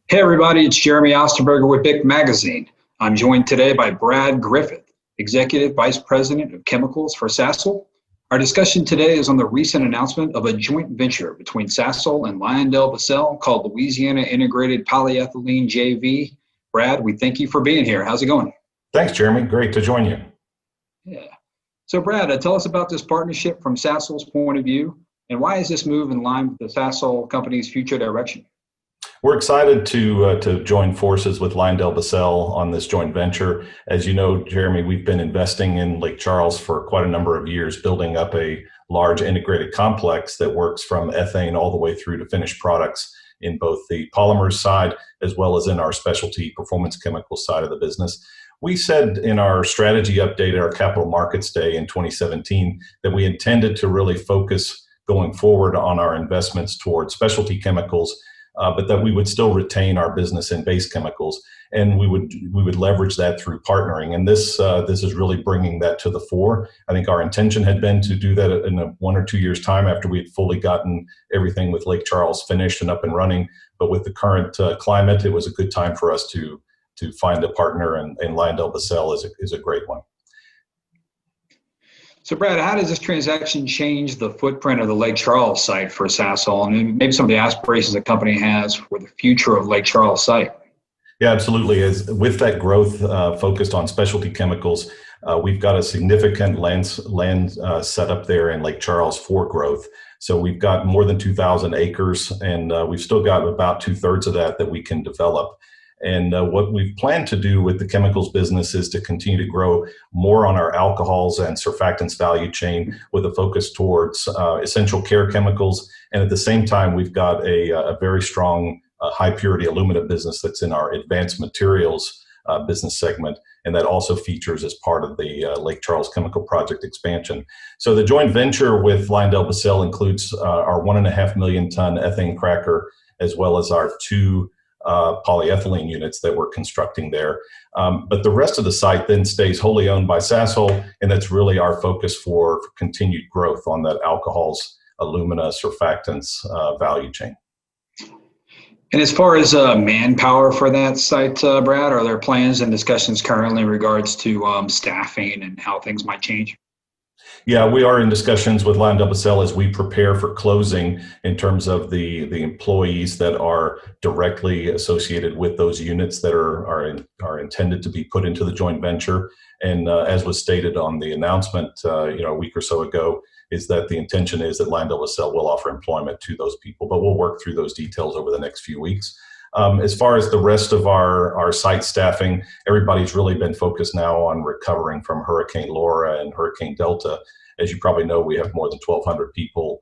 Hey everybody, it's Jeremy Osterberger with BIC Magazine. I'm joined today by Brad Griffith, Executive Vice President of Chemicals for Sasol. Our discussion today is on the recent announcement of a joint venture between Sasol and LyondellBasell called Louisiana Integrated Polyethylene JV. Brad, we thank you for being here. How's it going? Thanks, Jeremy. Great to join you. Yeah. So Brad, tell us about this partnership from Sasol's point of view, and why is this move in line with the Sasol company's future direction? We're excited to join forces with LyondellBasell on this joint venture. As you know, Jeremy, we've been investing in Lake Charles for quite a number of years, building up a large integrated complex that works from ethane all the way through to finished products in both the polymers side as well as in our specialty performance chemicals side of the business. We said in our strategy update at our Capital Markets Day in 2017 that we intended to really focus going forward on our investments towards specialty chemicals, but that we would still retain our business in base chemicals, and we would leverage that through partnering. And this is really bringing that to the fore. I think our intention had been to do that in 1 or 2 years' time after we had fully gotten everything with Lake Charles finished and up and running. But with the current climate, it was a good time for us to find a partner, and LyondellBasell is a great one. So Brad, how does this transaction change the footprint of the Lake Charles site for Sasol, and maybe some of the aspirations the company has for the future of Lake Charles site? Yeah, absolutely. As with that growth focused on specialty chemicals, we've got a significant land set up there in Lake Charles for growth. So we've got more than 2,000 acres, and we've still got about 2/3 of that we can develop. And what we've planned to do with the chemicals business is to continue to grow more on our alcohols and surfactants value chain with a focus towards essential care chemicals. And at the same time, we've got a very strong high purity alumina business that's in our advanced materials business segment. And that also features as part of the Lake Charles Chemical Project expansion. So the joint venture with LyondellBasell includes our 1.5 million ton ethane cracker, as well as our 2 polyethylene units that we're constructing there. But the rest of the site then stays wholly owned by Sasol, and that's really our focus for continued growth on that alcohols, alumina, surfactants value chain. And as far as manpower for that site, Brad, are there plans and discussions currently in regards to staffing and how things might change? Yeah, we are in discussions with LyondellBasell as we prepare for closing in terms of the employees that are directly associated with those units that are intended to be put into the joint venture. And as was stated on the announcement, a week or so ago, is that the intention is that LyondellBasell will offer employment to those people, but we'll work through those details over the next few weeks. As far as the rest of our site staffing, everybody's really been focused now on recovering from Hurricane Laura and Hurricane Delta. As you probably know, we have more than 1,200 people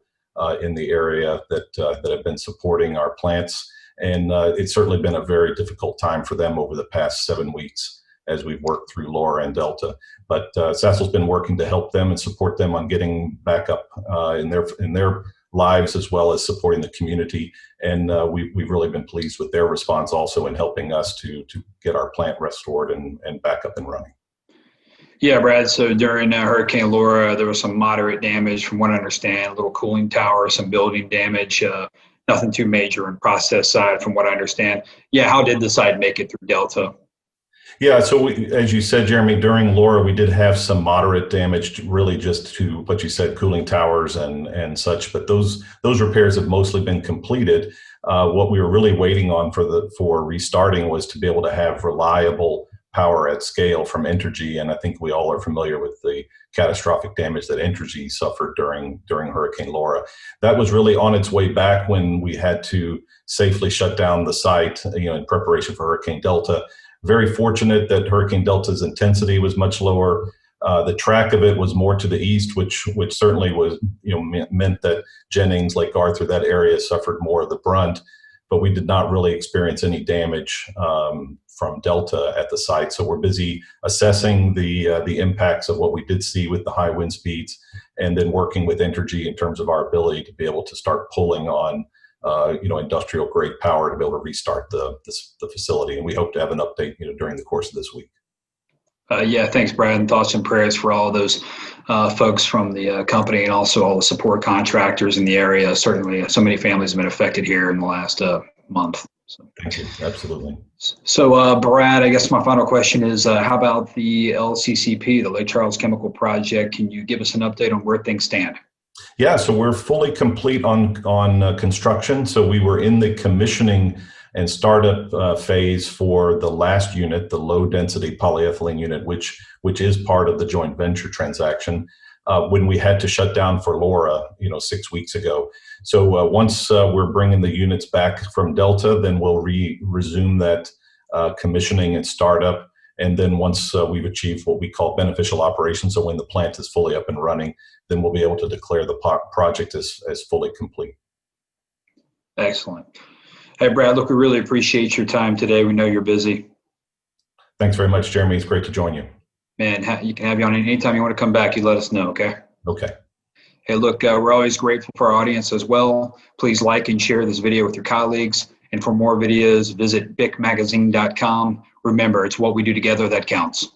in the area that have been supporting our plants. And it's certainly been a very difficult time for them over the past 7 weeks as we've worked through Laura and Delta. But Sasol's been working to help them and support them on getting back up in their lives, as well as supporting the community. And we've really been pleased with their response also in helping us to get our plant restored and back up and running. Yeah, Brad, so during Hurricane Laura, there was some moderate damage from what I understand, a little cooling tower, some building damage, nothing too major in process side from what I understand. Yeah, how did the site make it through Delta? Yeah, so as you said, Jeremy, during Laura, we did have some moderate damage, really just to what you said, cooling towers and such. But those repairs have mostly been completed. What we were really waiting on for restarting was to be able to have reliable power at scale from Entergy, and I think we all are familiar with the catastrophic damage that Entergy suffered during Hurricane Laura. That was really on its way back when we had to safely shut down the site, in preparation for Hurricane Delta. Very fortunate that Hurricane Delta's intensity was much lower. The track of it was more to the east, which certainly was, meant that Jennings, Lake Arthur, that area suffered more of the brunt. But we did not really experience any damage from Delta at the site. So we're busy assessing the impacts of what we did see with the high wind speeds, and then working with Entergy in terms of our ability to be able to start pulling on industrial grade power to be able to restart the facility. And we hope to have an update, during the course of this week. Yeah, thanks, Brad, and thoughts and prayers for all those folks from the company and also all the support contractors in the area. Certainly, so many families have been affected here in the last month. Thank you. Absolutely. So, Brad, I guess my final question is, how about the LCCP, the Lake Charles Chemical Project? Can you give us an update on where things stand? Yeah, so we're fully complete on construction. So we were in the commissioning and startup phase for the last unit, the low density polyethylene unit, which is part of the joint venture transaction. When we had to shut down for Laura, 6 weeks ago. So once we're bringing the units back from Delta, then we'll resume that commissioning and startup. And then once we've achieved what we call beneficial operations, so when the plant is fully up and running, then we'll be able to declare the project as fully complete. Excellent. Hey, Brad, look, we really appreciate your time today. We know you're busy. Thanks very much, Jeremy. It's great to join you. Man, you can have you on anytime you want to come back. You let us know, okay? Okay. Hey, look, we're always grateful for our audience as well. Please like and share this video with your colleagues. And for more videos, visit bicmagazine.com. Remember, it's what we do together that counts.